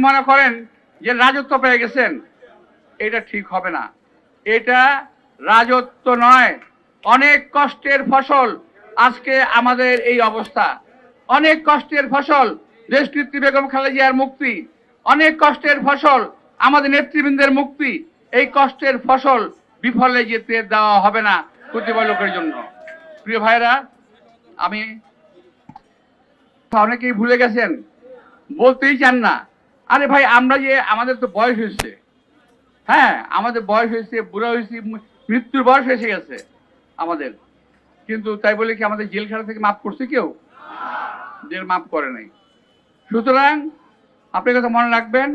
মনে করেন যে রাজত্ব পেয়ে গেছেন, এটা ঠিক হবে না। এটা রাজত্ব নয়, অনেক কষ্টের ফসল আজকে আমাদের এই অবস্থা। অনেক কষ্টের ফসল দেশনেত্রী বেগম খালেদা জিয়ার মুক্তি, অনেক কষ্টের ফসল আমাদের নেতৃবৃন্দের মুক্তি। এই কষ্টের ফসল বিফলে যেতে দেওয়া হবে না কতিপয় লোকের জন্য। প্রিয় ভাইরা, আমি অনেকেই ভুলে গেছেন, বলতেই চান না। আরে ভাই, আমরা যে আমাদের তো বয়স হয়েছে, হ্যাঁ আমাদের বয়স হয়েছে, বুড়া হয়েছে, মৃত্যুর বয়স এসে গেছে আমাদের, কিন্তু তাই বলে কি আমাদের জেলখানা থেকে মাফ করছে কেউ? জেল মাফ করে নাই। সুতরাং আপনি কথা মনে রাখবেন,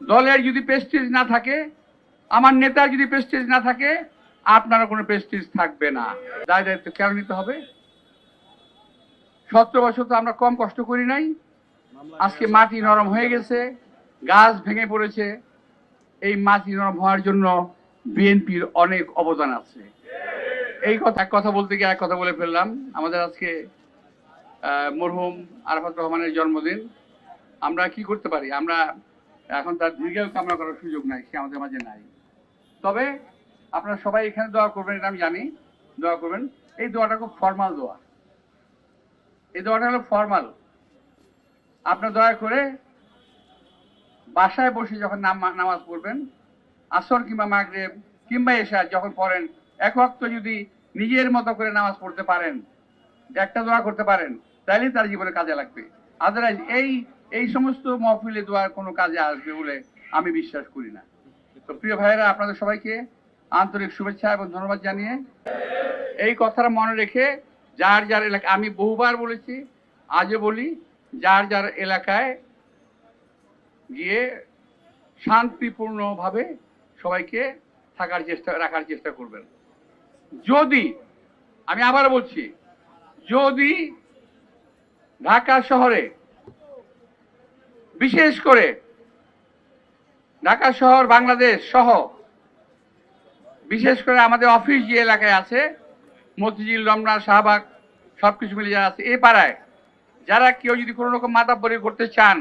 দলের যদি প্রেস্টিজ না থাকে, আমার নেতার যদি প্রেস্টিজ না থাকে, আপনার কোনো প্রেস্টিজ থাকবে না। দায় দায়িত্ব কেন নিতে হবে? 17 বছর তো আমরা কম কষ্ট করি নাই। আজকে মাটি নরম হয়ে গেছে, গাছ ভেঙে পড়েছে। এই মাটি নরম হওয়ার জন্য বিএনপির অনেক অবদান আছে। এই কথা বলতে গিয়ে এক কথা বলে ফেললাম। আমাদের আজকে মরহুম আরাফাত রহমানের জন্মদিন। আমরা কি করতে পারি? আমরা এখন তার দীর্ঘায়ু কামনা করার সুযোগ নাই, সে আমাদের মাঝে নাই। তবে আপনারা সবাই এখানে দোয়া করবেন, এটা আমি জানি, দোয়া করবেন। এই দোয়াটা খুব ফর্মাল দোয়া, এই দোয়াটা হলো ফর্মাল। আপনার দয়া করে বাসায় বসে যখন নামাজ পড়বেন, আসর কিংবা মাগরিব কিংবা এশা যখন পড়েন, এক ওয়াক্ত যদি নিজের মতো করে নামাজ পড়তে পারেন, একটা দোয়া করতে পারেন, তাহলে তার জীবনে কাজে লাগবে। আদারওয়াইজ এই সমস্ত মহফিলে দোয়ার কোনো কাজে আসবে বলে আমি বিশ্বাস করি না। তো প্রিয় ভাইয়েরা, আপনাদের সবাইকে আন্তরিক শুভেচ্ছা এবং ধন্যবাদ জানিয়ে এই কথাটা মনে রেখে, যার যার এলাকা, আমি বহুবার বলেছি, আজও বলি, যার যার এলাকায় গিয়ে শান্তিপূর্ণভাবে সবাইকে রাখার চেষ্টা করবেন। যদি, আমি আবার বলছি, যদি ঢাকা শহরে, বিশেষ করে ঢাকা শহর, বাংলাদেশ সহ বিশেষ করে আমাদের অফিস যে এলাকায় আছে, মতিঝিল, রমনা, শাহবাগ, সবকিছু মিলে যারা আছে, এ পাড়ায় যারা কেউ যদি কোনো রকম মাতাব্বরি করতে চান,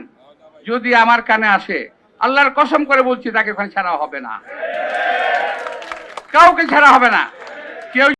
যদি আমার কানে আসে, আল্লাহর কসম করে বলছি, তাকে ওখানে ছাড়া হবে না, কাউকে ছাড়া হবে না। কেউ